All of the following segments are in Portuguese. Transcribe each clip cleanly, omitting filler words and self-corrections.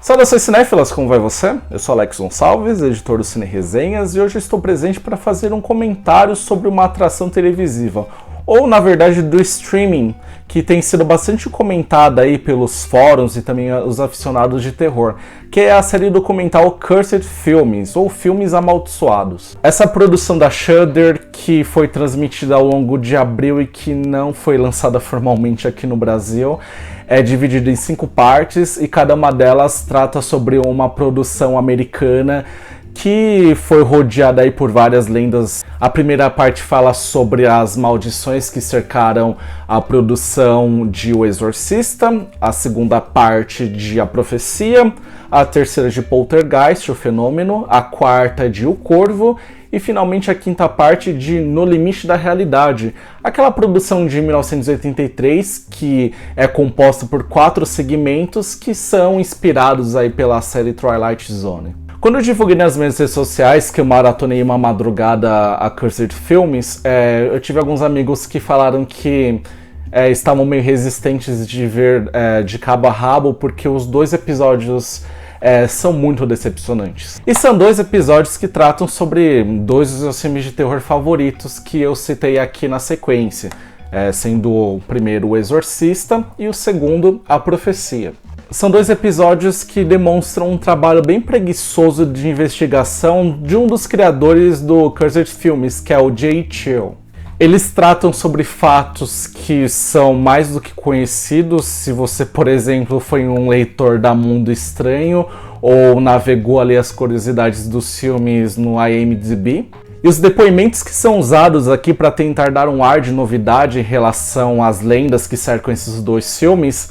Saudações cinéfilas, como vai você? Eu sou Alex Gonçalves, editor do Cine Resenhas, e hoje estou presente para fazer um comentário sobre uma atração televisiva, ou na verdade do streaming, que tem sido bastante comentada aí pelos fóruns e também os aficionados de terror, que é a série documental Cursed Films, ou Filmes Amaldiçoados. Essa produção da Shudder, que foi transmitida ao longo de abril e que não foi lançada formalmente aqui no Brasil, é dividida em 5 partes e cada uma delas trata sobre uma produção americana que foi rodeada aí por várias lendas. A primeira parte fala sobre as maldições que cercaram a produção de O Exorcista, a segunda parte de A Profecia, a terceira de Poltergeist, O Fenômeno, a quarta de O Corvo e finalmente a quinta parte de No Limite da Realidade, aquela produção de 1983 que é composta por 4 segmentos que são inspirados aí pela série Twilight Zone. Quando eu divulguei nas minhas redes sociais que eu maratonei uma madrugada a Cursed Films, eu tive alguns amigos que falaram que estavam meio resistentes de ver de cabo a rabo porque os 2 episódios são muito decepcionantes. E são 2 episódios que tratam sobre 2 dos meus filmes de terror favoritos que eu citei aqui na sequência, sendo o primeiro O Exorcista e o segundo A Profecia. São 2 episódios que demonstram um trabalho bem preguiçoso de investigação de um dos criadores do Cursed Films, que é o Jay Chill. Eles tratam sobre fatos que são mais do que conhecidos. Se você, por exemplo, foi um leitor da Mundo Estranho ou navegou ali as curiosidades dos filmes no IMDb. E os depoimentos que são usados aqui para tentar dar um ar de novidade em relação às lendas que cercam esses 2 filmes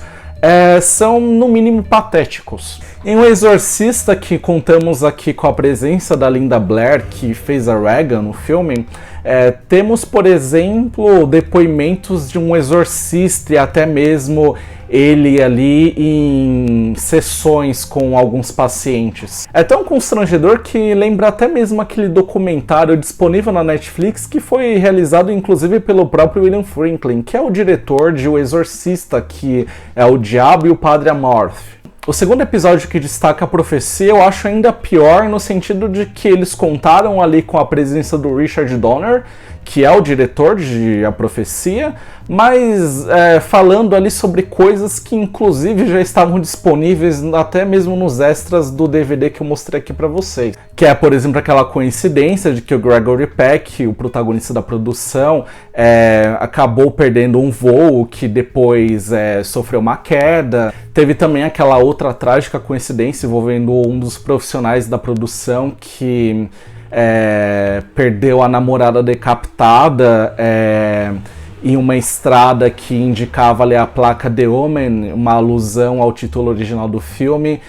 são no mínimo patéticos. Em O Exorcista, que contamos aqui com a presença da Linda Blair, que fez a Regan no filme, temos, por exemplo, depoimentos de um exorcista e até mesmo ele ali em sessões com alguns pacientes. É tão constrangedor que lembra até mesmo aquele documentário disponível na Netflix que foi realizado inclusive pelo próprio William Friedkin, que é o diretor de O Exorcista, que é O Diabo e o Padre Amorth. O segundo episódio que destaca a profecia eu acho ainda pior no sentido de que eles contaram ali com a presença do Richard Donner, que é o diretor de A Profecia, mas falando ali sobre coisas que inclusive já estavam disponíveis até mesmo nos extras do DVD que eu mostrei aqui pra vocês. Que é, por exemplo, aquela coincidência de que o Gregory Peck, o protagonista da produção, acabou perdendo um voo que depois sofreu uma queda. Teve também aquela outra trágica coincidência envolvendo um dos profissionais da produção que perdeu a namorada decapitada em uma estrada que indicava ali a placa The Omen, uma alusão ao título original do filme,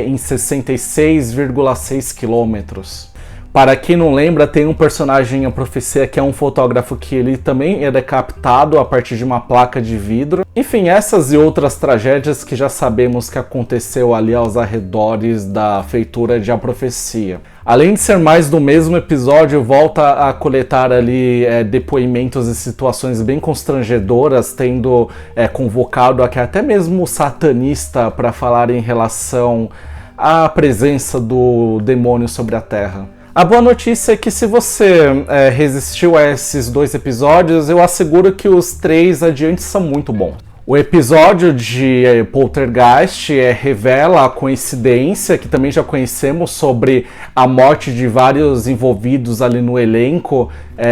em 66,6 quilômetros. Para quem não lembra, tem um personagem em A Profecia que é um fotógrafo que ele também é decapitado a partir de uma placa de vidro. Enfim, essas e outras tragédias que já sabemos que aconteceu ali aos arredores da feitura de A Profecia. Além de ser mais do mesmo episódio, volta a coletar ali depoimentos e situações bem constrangedoras, tendo convocado aqui até mesmo o satanista para falar em relação à presença do demônio sobre a Terra. A boa notícia é que se você resistiu a esses 2 episódios, eu asseguro que os 3 adiante são muito bons. O episódio de Poltergeist revela a coincidência, que também já conhecemos, sobre a morte de vários envolvidos ali no elenco,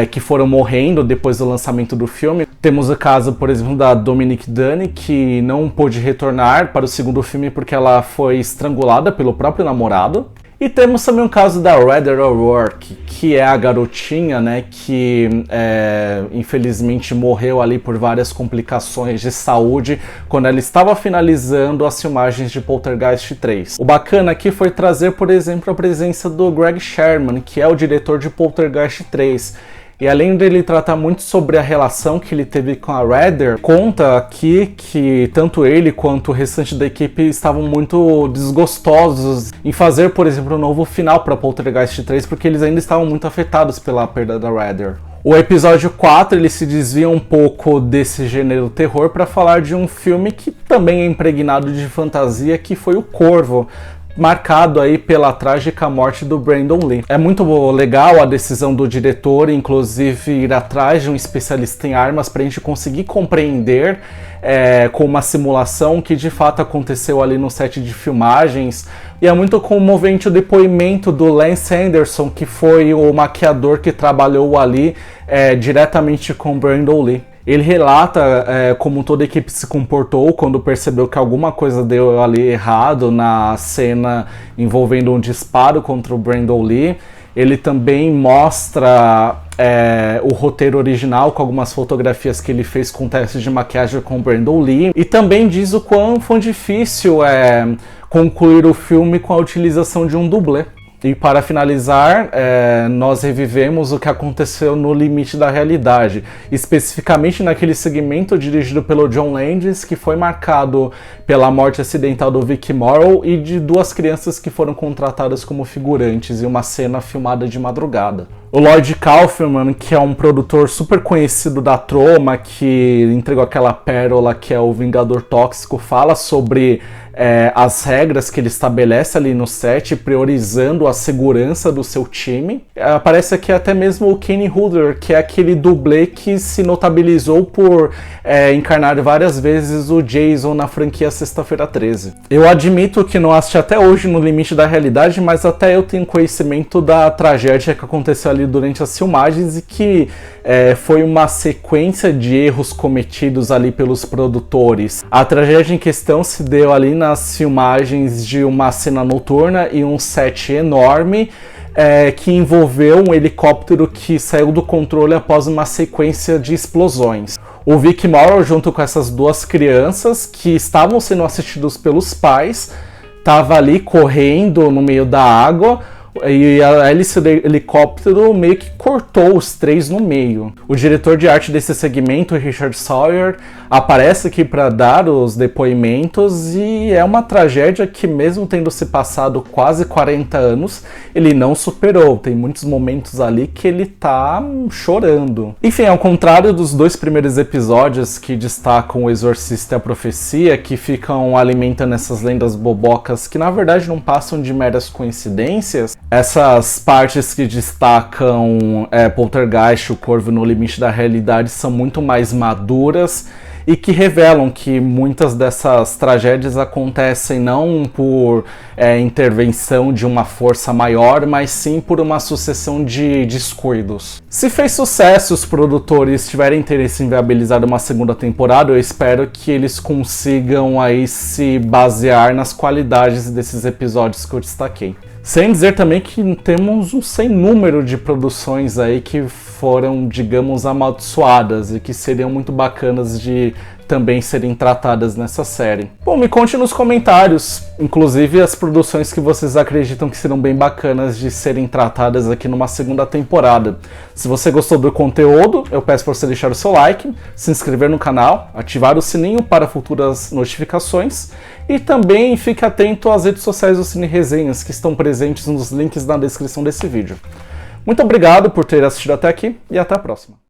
que foram morrendo depois do lançamento do filme. Temos o caso, por exemplo, da Dominique Dunne, que não pôde retornar para o segundo filme porque ela foi estrangulada pelo próprio namorado. E temos também o caso da Heather O'Rourke, que é a garotinha, né, que infelizmente morreu ali por várias complicações de saúde quando ela estava finalizando as filmagens de Poltergeist 3. O bacana aqui foi trazer, por exemplo, a presença do Greg Sherman, que é o diretor de Poltergeist 3. E além dele tratar muito sobre a relação que ele teve com a Heather, conta aqui que tanto ele quanto o restante da equipe estavam muito desgostosos em fazer, por exemplo, um novo final para Poltergeist 3, porque eles ainda estavam muito afetados pela perda da Heather. O episódio 4 ele se desvia um pouco desse gênero terror para falar de um filme que também é impregnado de fantasia, que foi O Corvo, marcado aí pela trágica morte do Brandon Lee. É muito legal a decisão do diretor, inclusive ir atrás de um especialista em armas para a gente conseguir compreender com uma simulação que de fato aconteceu ali no set de filmagens. E é muito comovente o depoimento do Lance Anderson, que foi o maquiador que trabalhou ali diretamente com Brandon Lee. Ele relata como toda a equipe se comportou quando percebeu que alguma coisa deu ali errado na cena envolvendo um disparo contra o Brandon Lee. Ele também mostra o roteiro original com algumas fotografias que ele fez com testes de maquiagem com o Brandon Lee. E também diz o quão foi difícil concluir o filme com a utilização de um dublê. E para finalizar, nós revivemos o que aconteceu no Limite da Realidade, especificamente naquele segmento dirigido pelo John Landis, que foi marcado pela morte acidental do Vic Morrow e de 2 crianças que foram contratadas como figurantes em uma cena filmada de madrugada. O Lloyd Kaufman, que é um produtor super conhecido da Troma, que entregou aquela pérola que é o Vingador Tóxico, fala sobre as regras que ele estabelece ali no set, priorizando a segurança do seu time. Aparece aqui até mesmo o Kenny Hooder, que é aquele dublê que se notabilizou por encarnar várias vezes o Jason na franquia Sexta-feira 13. Eu admito que não assisti até hoje no Limite da Realidade, mas até eu tenho conhecimento da tragédia que aconteceu ali durante as filmagens e que foi uma sequência de erros cometidos ali pelos produtores. A tragédia em questão se deu ali nas filmagens de uma cena noturna e um set enorme que envolveu um helicóptero que saiu do controle após uma sequência de explosões. O Vic Morrow, junto com essas 2 crianças que estavam sendo assistidos pelos pais, estava ali correndo no meio da água, e a hélice do helicóptero meio que cortou os 3 no meio. O diretor de arte desse segmento, Richard Sawyer, aparece aqui para dar os depoimentos e é uma tragédia que, mesmo tendo se passado quase 40 anos, ele não superou. Tem muitos momentos ali que ele tá chorando. Enfim, ao contrário dos 2 primeiros episódios que destacam o Exorcista e a Profecia, que ficam alimentando essas lendas bobocas que na verdade não passam de meras coincidências, essas partes que destacam Poltergeist, O Corvo no Limite da Realidade são muito mais maduras e que revelam que muitas dessas tragédias acontecem não por intervenção de uma força maior, mas sim por uma sucessão de descuidos. Se fez sucesso, os produtores tiverem interesse em viabilizar uma segunda temporada, eu espero que eles consigam aí se basear nas qualidades desses episódios que eu destaquei. Sem dizer também que temos um sem número de produções aí que foram, digamos, amaldiçoadas e que seriam muito bacanas de também serem tratadas nessa série. Bom, me conte nos comentários, inclusive as produções que vocês acreditam que serão bem bacanas de serem tratadas aqui numa segunda temporada. Se você gostou do conteúdo, eu peço para você deixar o seu like, se inscrever no canal, ativar o sininho para futuras notificações e também fique atento às redes sociais do Cine Resenhas, que estão presentes nos links na descrição desse vídeo. Muito obrigado por ter assistido até aqui e até a próxima.